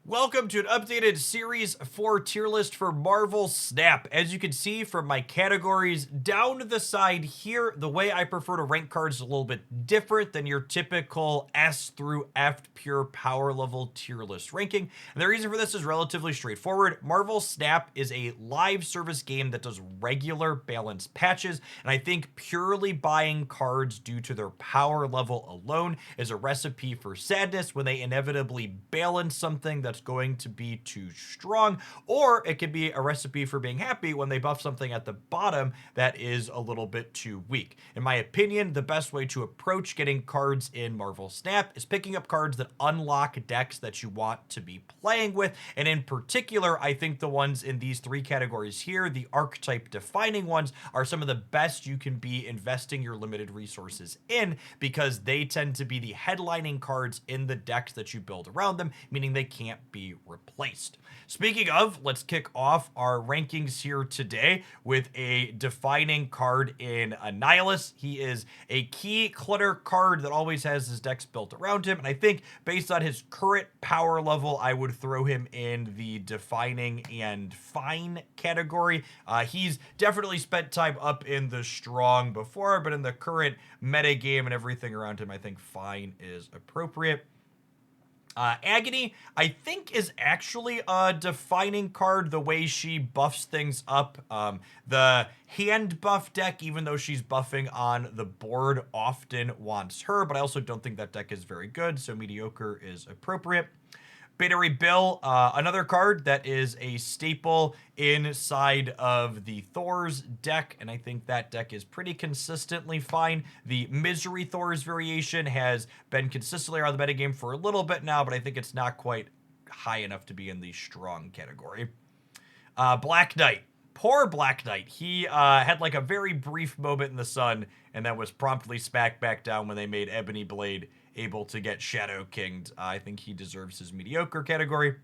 Welcome to an updated Series 4 tier list for Marvel Snap. As you can see from my categories down the side here, the way I prefer to rank cards is a little bit different than your typical S through F pure power level tier list ranking. And the reason for this is relatively straightforward. Marvel Snap is a live service game that does regular balance patches, and I think purely buying cards due to their power level alone is a recipe for sadness when they inevitably balance something that's going to be too strong, or it could be a recipe for being happy when they buff something at the bottom that is a little bit too weak. In my opinion, the best way to approach getting cards in Marvel Snap is picking up cards that unlock decks that you want to be playing with, and in particular, I think the ones in these three categories here, the archetype defining ones, are some of the best you can be investing your limited resources in, because they tend to be the headlining cards in the decks that you build around them, meaning they can't be replaced. Speaking of, let's kick off our rankings here today with a defining card in Annihilus. He is a key clutter card that always has his decks built around him, and I think based on his current power level, I would throw him in the defining and fine category. He's definitely spent time up in the strong before, but in the current meta game and everything around him, I think fine is appropriate. Agony, I think, is actually a defining card the way she buffs things up. The hand buff deck, even though she's buffing on the board, often wants her, but I also don't think that deck is very good, so mediocre is appropriate. Beta Ray Bill, another card that is a staple inside of the Thor's deck, and I think that deck is pretty consistently fine. The Misery Thor's variation has been consistently around the metagame for a little bit now, but I think it's not quite high enough to be in the strong category. Black Knight. Poor Black Knight. He had like a very brief moment in the sun, and then was promptly smacked back down when they made Ebony Blade able to get Shadow Kinged. I think he deserves his mediocre category.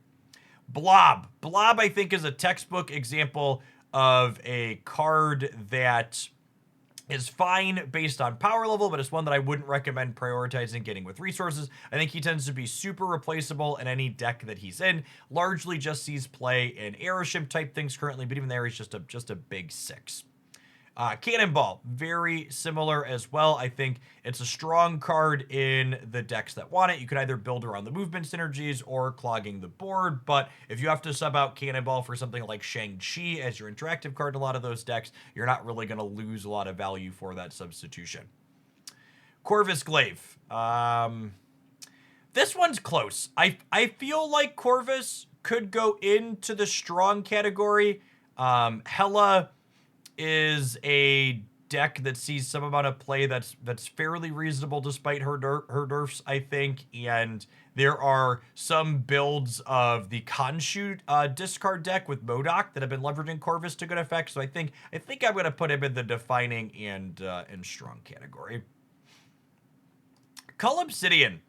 Blob. Blob, I think, is a textbook example of a card that is fine based on power level, but it's one that I wouldn't recommend prioritizing getting with resources. I think he tends to be super replaceable in any deck that he's in. Largely just sees play in Aeroship type things currently, but even there he's just a big six. Cannonball, very similar as well. I think it's a strong card in the decks that want it. You could either build around the movement synergies or clogging the board, but if you have to sub out Cannonball for something like Shang-Chi as your interactive card in a lot of those decks, you're not really going to lose a lot of value for that substitution. Corvus Glaive. This one's close. I feel like Corvus could go into the strong category. Hela is a deck that sees some amount of play that's fairly reasonable despite her nerfs, I think, and there are some builds of the Khonshu discard deck with MODOK that have been leveraging Corvus to good effect, so I think I'm going to put him in the defining and strong category. Cull Obsidian.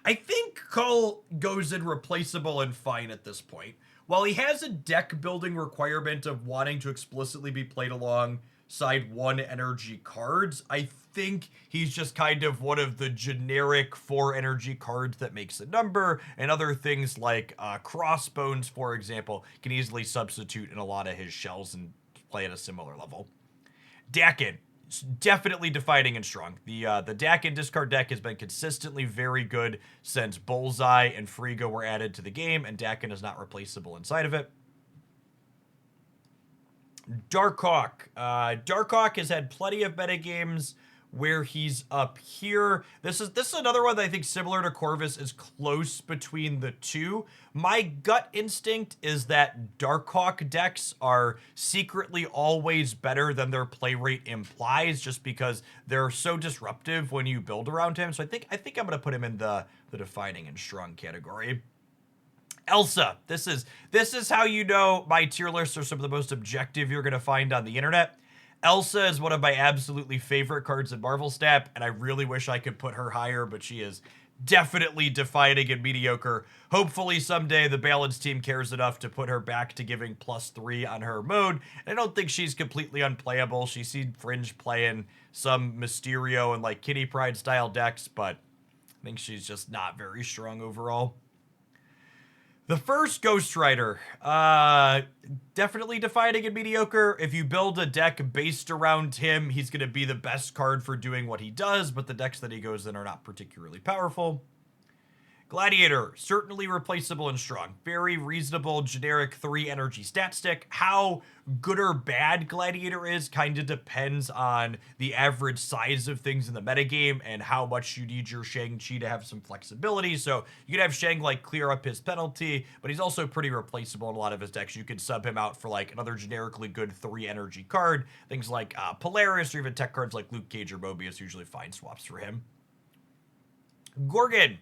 I think Cull goes in replaceable and fine at this point. While he has a deck building requirement of wanting to explicitly be played alongside one energy cards, I think he's just kind of one of the generic 4 energy cards that makes a number, and other things like Crossbones, for example, can easily substitute in a lot of his shells and play at a similar level. Dakin, definitely defining and strong. The Dakin discard deck has been consistently very good since Bullseye and Frigo were added to the game, and Dakin is not replaceable inside of it. Darkhawk. Darkhawk has had plenty of metagames where he's up here. This is another one that I think, similar to Corvus, is close between the two. My gut instinct is that Darkhawk decks are secretly always better than their play rate implies, just because they're so disruptive when you build around him. So I think I'm gonna put him in the defining and strong category. Elsa. This is how you know my tier lists are some of the most objective you're gonna find on the internet. Elsa is one of my absolutely favorite cards in Marvel Snap, and I really wish I could put her higher, but she is definitely defining and mediocre. Hopefully someday the balance team cares enough to put her back to giving +3 on her mode. And I don't think she's completely unplayable. She's seen Fringe playing some Mysterio and like Kitty Pryde style decks, but I think she's just not very strong overall. The first Ghost Rider, definitely defining and mediocre. If you build a deck based around him, he's going to be the best card for doing what he does, but the decks that he goes in are not particularly powerful. Gladiator, certainly replaceable and strong. Very reasonable, generic 3 energy stat stick. How good or bad Gladiator is kind of depends on the average size of things in the metagame and how much you need your Shang-Chi to have some flexibility. So you could have Shang like clear up his penalty, but he's also pretty replaceable in a lot of his decks. You could sub him out for like another generically good 3 energy card. Things like Polaris or even tech cards like Luke Cage or Mobius usually find swaps for him. Gorgon.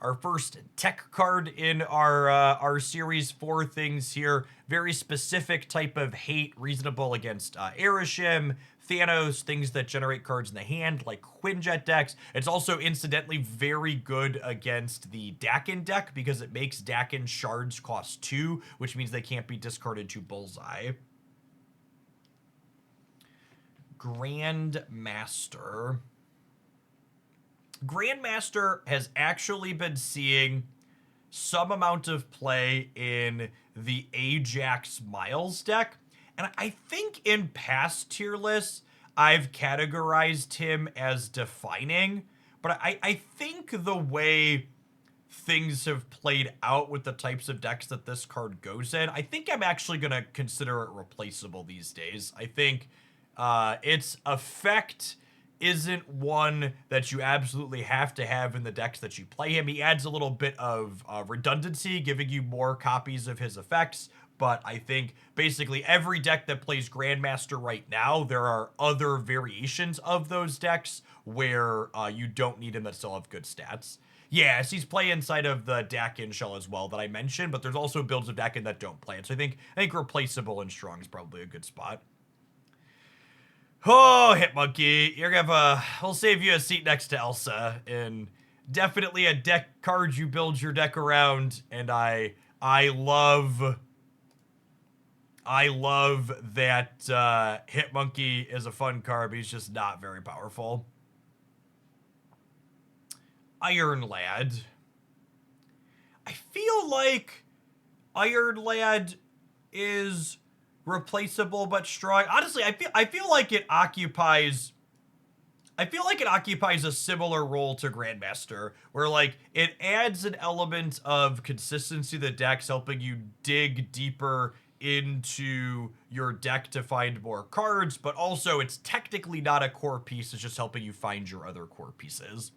Our first tech card in our series 4 things here. Very specific type of hate, reasonable against Arishem, Thanos, things that generate cards in the hand, like Quinjet decks. It's also incidentally very good against the Dakin deck because it makes Dakin shards cost 2, which means they can't be discarded to Bullseye. Grandmaster. Grandmaster has actually been seeing some amount of play in the Ajax Miles deck. And I think in past tier lists, I've categorized him as defining. But I think the way things have played out with the types of decks that this card goes in, I think I'm actually going to consider it replaceable these days. I think its effect isn't one that you absolutely have to have in the decks that you play him. He adds a little bit of redundancy, giving you more copies of his effects, but I think basically every deck that plays Grandmaster right now, there are other variations of those decks where you don't need him that still have good stats. Yes, he's play inside of the Dakin shell as well that I mentioned, but there's also builds of Dakin that don't play it. So I think replaceable and strong is probably a good spot. Oh, Hitmonkey, you're gonna we'll save you a seat next to Elsa, and definitely a deck card you build your deck around, and I love that Hitmonkey is a fun card, but he's just not very powerful. Iron Lad. I feel like Iron Lad is replaceable but strong. Honestly, I feel like it occupies a similar role to Grandmaster, where like it adds an element of consistency to the decks, helping you dig deeper into your deck to find more cards, but also it's technically not a core piece, it's just helping you find your other core pieces.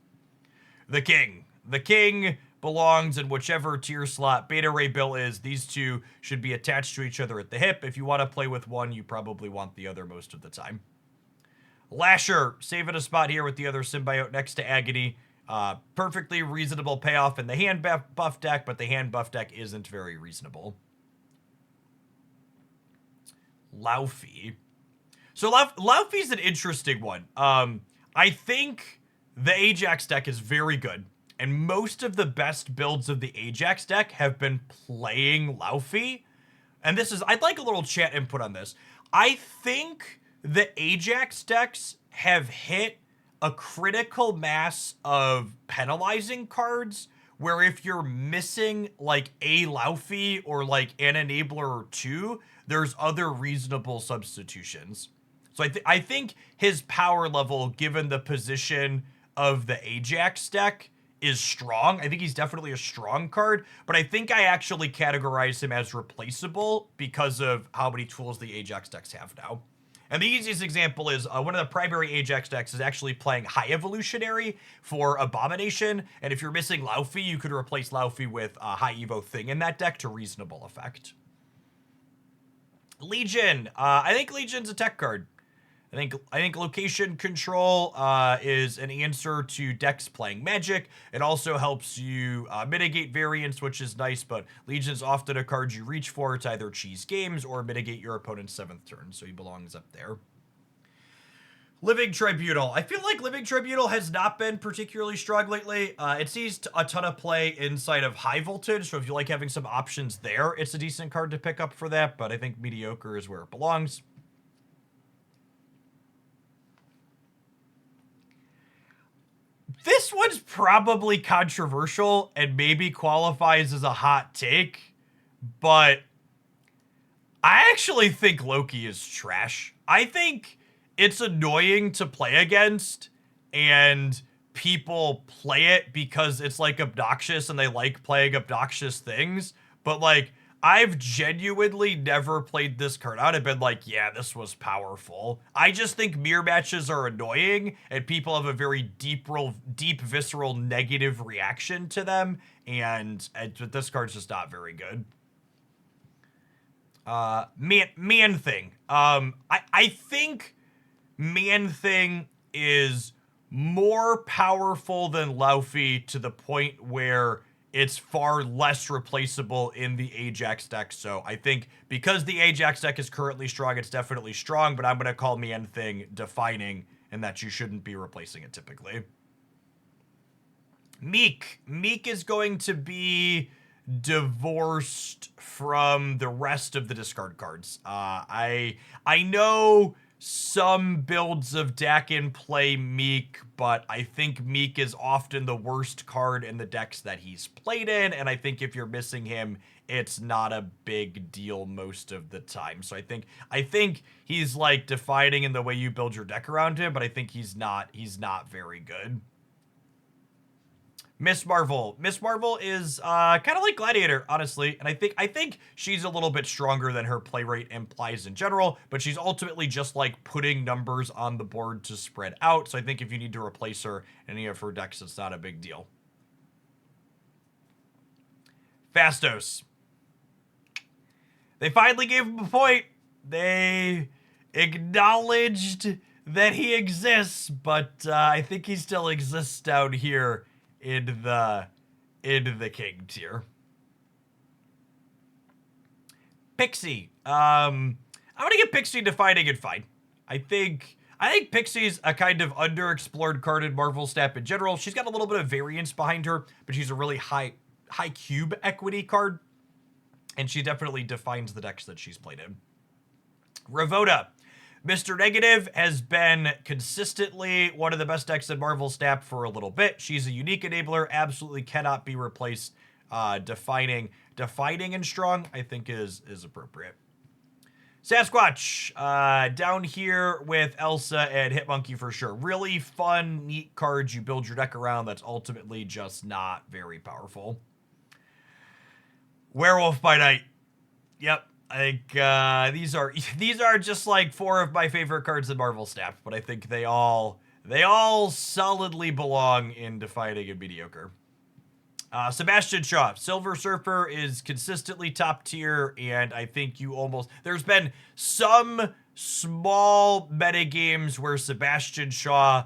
The King. The King belongs in whichever tier slot Beta Ray Bill is. These two should be attached to each other at the hip. If you want to play with one, you probably want the other most of the time. Lasher, saving a spot here with the other symbiote next to Agony. Perfectly reasonable payoff in the hand buff deck, but the hand buff deck isn't very reasonable. Laufey. So Laufey's an interesting one. I think the Ajax deck is very good, and most of the best builds of the Ajax deck have been playing Laufey. And this is, I'd like a little chat input on this. I think the Ajax decks have hit a critical mass of penalizing cards where if you're missing like a Laufey or like an enabler or two, there's other reasonable substitutions. So I think his power level, given the position of the Ajax deck, is strong. I think he's definitely a strong card, but I think I actually categorize him as replaceable because of how many tools the Ajax decks have now. And the easiest example is one of the primary Ajax decks is actually playing High Evolutionary for Abomination, and if you're missing Laufey, you could replace Laufey with a High Evo Thing in that deck to reasonable effect. Legion. I think Legion's a tech card. I think location control is an answer to decks playing Magic. It also helps you mitigate variance, which is nice, but Legion's often a card you reach for to either cheese games or mitigate your opponent's 7th turn, so he belongs up there. Living Tribunal. I feel like Living Tribunal has not been particularly strong lately. It sees a ton of play inside of High Voltage, so if you like having some options there, it's a decent card to pick up for that, but I think mediocre is where it belongs. This one's probably controversial and maybe qualifies as a hot take, but I actually think Loki is trash. I think it's annoying to play against, and people play it because it's like obnoxious and they like playing obnoxious things. But like, I've genuinely never played this card out and been like, yeah, this was powerful. I just think mirror matches are annoying and people have a very deep, visceral negative reaction to them. And this card's just not very good. Man Thing. I think Man Thing is more powerful than Laufey to the point where it's far less replaceable in the Ajax deck. So I think because the Ajax deck is currently strong, it's definitely strong, but I'm going to call Man Thing defining and that you shouldn't be replacing it typically. Meek. Meek is going to be divorced from the rest of the discard cards. I know some builds of Dakin play Meek, but I think Meek is often the worst card in the decks that he's played in, and I think if you're missing him, it's not a big deal most of the time. So I think he's like defining in the way you build your deck around him, but I think he's not very good. Miss Marvel. Miss Marvel is kind of like Gladiator, honestly, and I think she's a little bit stronger than her play rate implies in general, but she's ultimately just like putting numbers on the board to spread out. So I think if you need to replace her in any of her decks, it's not a big deal. Fastos. They finally gave him a point. They acknowledged that he exists, but I think he still exists down here in the king tier. Pixie. I'm gonna get Pixie defining and fine. I think Pixie's a kind of underexplored card in Marvel Snap in general. She's got a little bit of variance behind her, but she's a really high cube equity card, and she definitely defines the decks that she's played in. Ravoda. Mr. Negative has been consistently one of the best decks in Marvel Snap for a little bit. She's a unique enabler, absolutely cannot be replaced. Defining and strong, I think is appropriate. Sasquatch, down here with Elsa and Hitmonkey for sure. Really fun, neat cards you build your deck around that's ultimately just not very powerful. Werewolf by Night. Yep. I think these are just like 4 of my favorite cards in Marvel Snap, but I think they all solidly belong in defining and mediocre. Sebastian Shaw, Silver Surfer is consistently top tier, and I think there's been some small meta games where Sebastian Shaw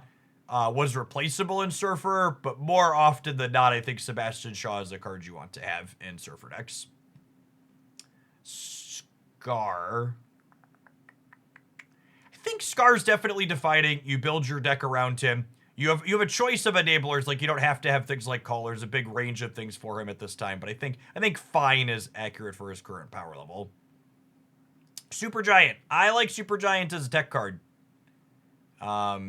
was replaceable in Surfer, but more often than not, I think Sebastian Shaw is a card you want to have in Surfer decks. Scar. I think Scar's definitely defining. You build your deck around him. You have a choice of enablers. Like, you don't have to have things like Call. There's a big range of things for him at this time, but I think fine is accurate for his current power level. Supergiant. I like Supergiant as a tech card.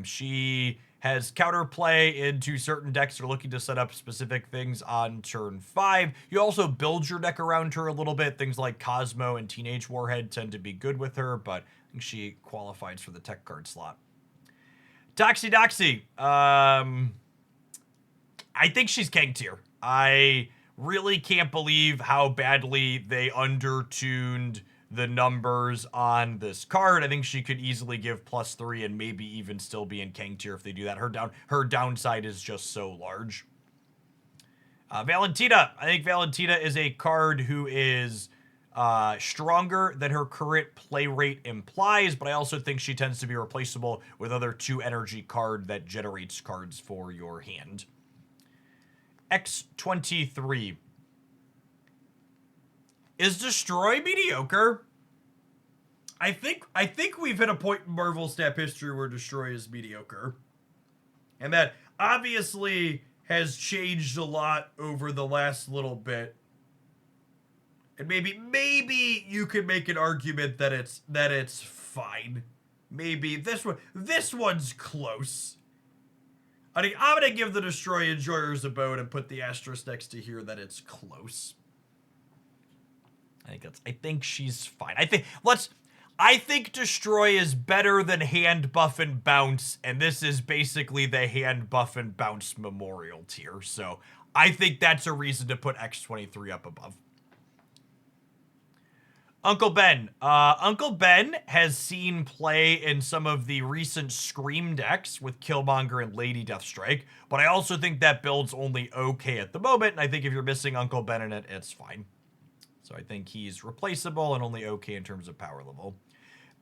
She has counterplay into certain decks that are looking to set up specific things on turn 5. You also build your deck around her a little bit. Things like Cosmo and Teenage Warhead tend to be good with her, but I think she qualifies for the tech card slot. Doxy. I think she's king tier. I really can't believe how badly they undertuned the numbers on this card. I think she could easily give +3 and maybe even still be in king tier if they do that. Her downside is just so large. Valentina. I think Valentina is a card who is stronger than her current play rate implies, but I also think she tends to be replaceable with other 2 energy card that generates cards for your hand. X23. Is Destroy mediocre? I think we've hit a point in Marvel Snap history where Destroy is mediocre. And that obviously has changed a lot over the last little bit. And maybe you could make an argument that it's fine. Maybe this one's close. I'm gonna give the Destroy Enjoyers a vote and put the asterisk next to here that it's close. I think she's fine. I think Destroy is better than Hand Buff and Bounce, and this is basically the Hand Buff and Bounce memorial tier. So I think that's a reason to put X23 up above. Uncle Ben. Uncle Ben has seen play in some of the recent Scream decks with Killmonger and Lady Deathstrike, but I also think that build's only okay at the moment, and I think if you're missing Uncle Ben in it, it's fine. So I think he's replaceable and only okay in terms of power level.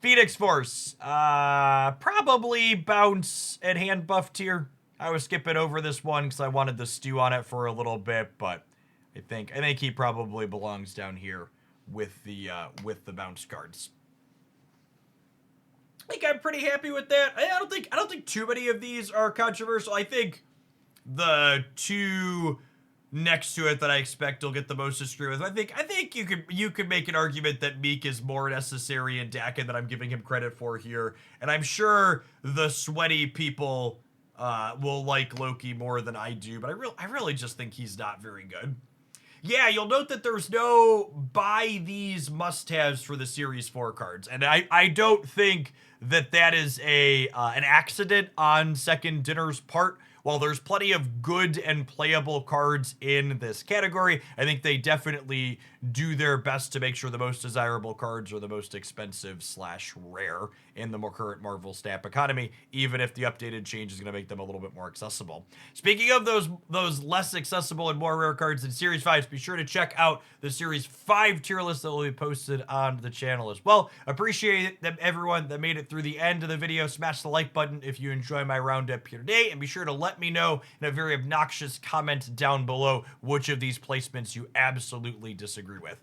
Phoenix Force. Probably Bounce and Hand Buff tier. I was skipping over this one because I wanted to stew on it for a little bit, but I think he probably belongs down here with the bounce cards. I think I'm pretty happy with that. I don't think too many of these are controversial. I think the two next to it that I expect will get the most to screw with. I think you could make an argument that Meek is more necessary in Dakin than I'm giving him credit for here, and I'm sure the sweaty people will like Loki more than I do, but I really just think he's not very good. Yeah, you'll note that there's no buy these must-haves for the Series 4 cards, and I don't think that is an accident on Second Dinner's part. While there's plenty of good and playable cards in this category, I think they definitely do their best to make sure the most desirable cards are the most expensive / rare in the more current Marvel Snap economy, even if the updated change is going to make them a little bit more accessible. Speaking of those less accessible and more rare cards in Series 5, be sure to check out the Series 5 tier list that will be posted on the channel as well. Appreciate everyone that made it through the end of the video. Smash the like button if you enjoy my roundup here today, and be sure to let me know in a very obnoxious comment down below which of these placements you absolutely disagree with.